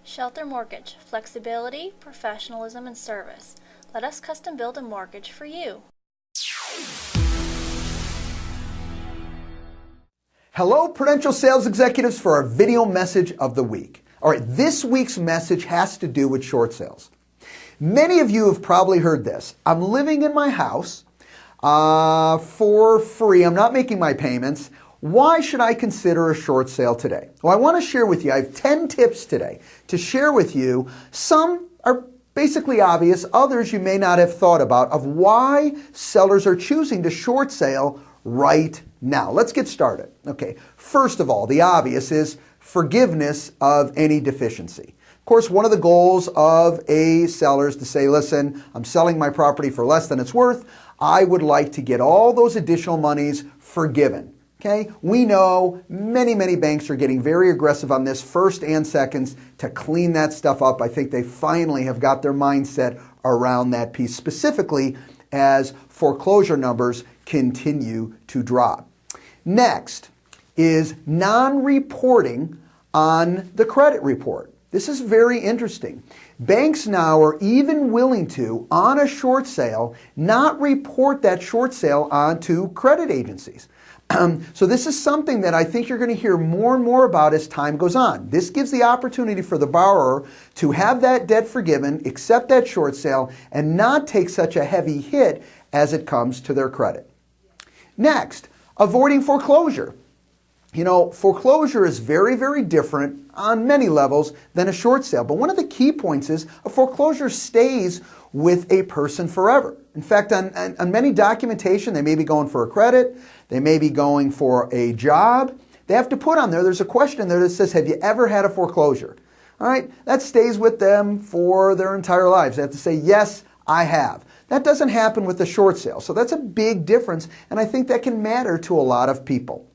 Shelter Mortgage, flexibility, professionalism, and service. Let us custom build a mortgage for you. Hello, Prudential Sales Executives, for our video message of the week. All right, this week's message has to do with short sales. Many of you have probably heard this. I'm living in my house for free. I'm not making my payments. Why should I consider a short sale today? Well, I want to share with you, I have 10 tips today to share with you. Some are basically obvious, others you may not have thought about, of why sellers are choosing to short sale right now. Let's get started. Okay, first of all, the obvious is forgiveness of any deficiency. Of course, one of the goals of a seller is to say, listen, I'm selling my property for less than it's worth. I would like to get all those additional monies forgiven. Okay, we know many banks are getting very aggressive on this, first and seconds, to clean that stuff up. I think they finally have got their mindset around that piece, specifically as foreclosure numbers continue to drop. Next is non-reporting on the credit report. This is very interesting. Banks now are even willing to, on a short sale, not report that short sale onto credit agencies. So this is something that I think you're going to hear more and more about as time goes on. This gives the opportunity for the borrower to have that debt forgiven, accept that short sale, and not take such a heavy hit as it comes to their credit. Next, avoiding foreclosure. You know, foreclosure is very different on many levels than a short sale. But one of the key points is a foreclosure stays with a person forever. In fact, on many documentation, they may be going for a credit, they may be going for a job. They have to put on there's a question there that says, have you ever had a foreclosure? All right, that stays with them for their entire lives. They have to say, yes, I have. That doesn't happen with a short sale. So that's a big difference, and I think that can matter to a lot of people.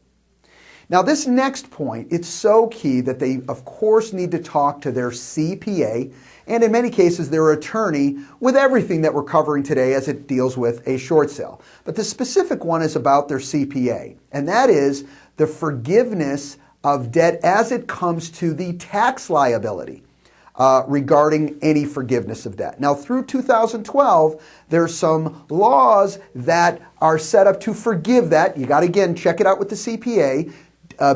Now, this next point, it's so key that they, of course, need to talk to their CPA and, in many cases, their attorney with everything that we're covering today as it deals with a short sale. But the specific one is about their CPA, and that is the forgiveness of debt as it comes to the tax liability regarding any forgiveness of debt. Now, through 2012, there's some laws that are set up to forgive that. You got to, again, check it out with the CPA.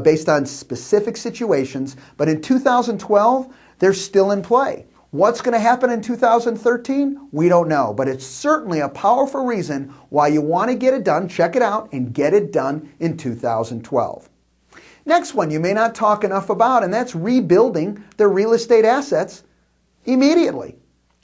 Based on specific situations, but in 2012, they're still in play. What's going to happen in 2013? We don't know, but it's certainly a powerful reason why you want to get it done, check it out, and get it done in 2012. Next one you may not talk enough about, and that's rebuilding their real estate assets immediately.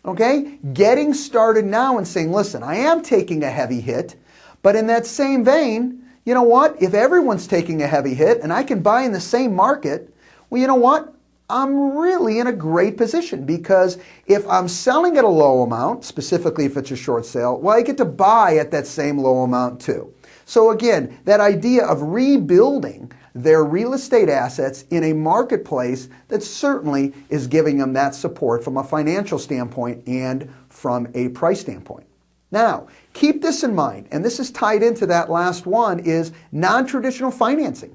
Okay? Getting started now and saying, listen, I am taking a heavy hit, but in that same vein, you know what? If everyone's taking a heavy hit and I can buy in the same market, well, you know what? I'm really in a great position, because if I'm selling at a low amount, specifically if it's a short sale, well, I get to buy at that same low amount too. So again, that idea of rebuilding their real estate assets in a marketplace that certainly is giving them that support from a financial standpoint and from a price standpoint. Now, keep this in mind, and this is tied into that last one, is non-traditional financing.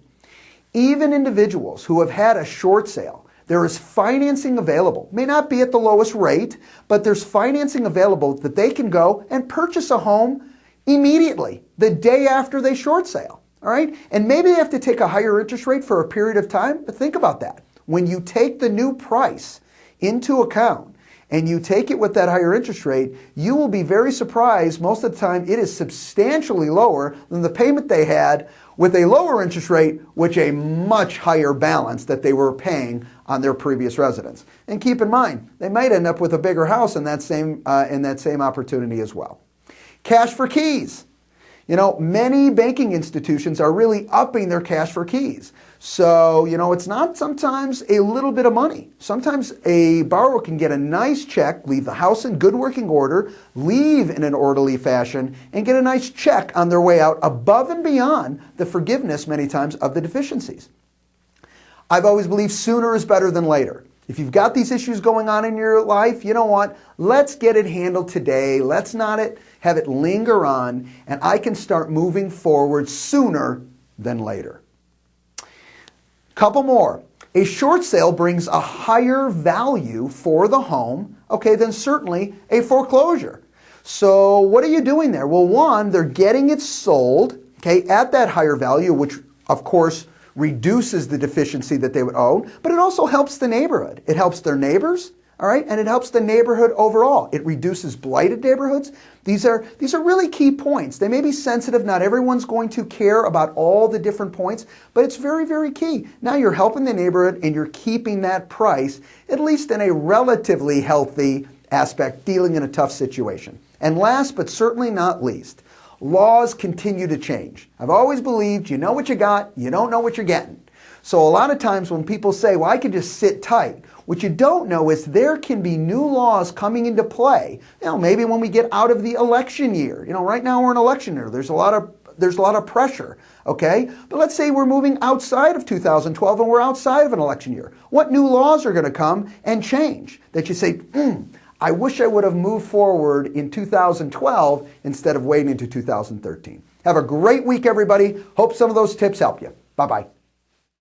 Even individuals who have had a short sale, there is financing available. May not be at the lowest rate, but there's financing available that they can go and purchase a home immediately, the day after they short sale. All right? And maybe they have to take a higher interest rate for a period of time, but think about that. When you take the new price into account, and you take it with that higher interest rate, you will be very surprised. Most of the time, it is substantially lower than the payment they had with a lower interest rate, which a much higher balance that they were paying on their previous residence. And keep in mind, they might end up with a bigger house in that same opportunity as well. Cash for keys. You know, many banking institutions are really upping their cash for keys. So, you know, it's not sometimes a little bit of money. Sometimes a borrower can get a nice check, leave the house in good working order, leave in an orderly fashion, and get a nice check on their way out above and beyond the forgiveness many times of the deficiencies. I've always believed sooner is better than later. If you've got these issues going on in your life, you know what? Let's get it handled today. Let's not have it linger on, and I can start moving forward sooner than later. Couple more. A short sale brings a higher value for the home, okay, than certainly a foreclosure. So what are you doing there? Well, one, they're getting it sold, okay, at that higher value, which of course reduces the deficiency that they would own, but it also helps the neighborhood. It helps their neighbors, all right, and it helps the neighborhood overall. It reduces blighted neighborhoods. These are really key points. They may be sensitive. Not everyone's going to care about all the different points, but it's very, very key. Now you're helping the neighborhood and you're keeping that price, at least in a relatively healthy aspect, dealing in a tough situation. And last but certainly not least, laws continue to change. I've always believed you know what you got, you don't know what you're getting. So a lot of times when people say, well, I can just sit tight, what you don't know is there can be new laws coming into play. You know, maybe when we get out of the election year. You know, right now we're in election year. There's a lot of pressure, okay? But let's say we're moving outside of 2012 and we're outside of an election year. What new laws are going to come and change that you say, I wish I would have moved forward in 2012 instead of waiting into 2013. Have a great week, everybody. Hope some of those tips help you. Bye-bye.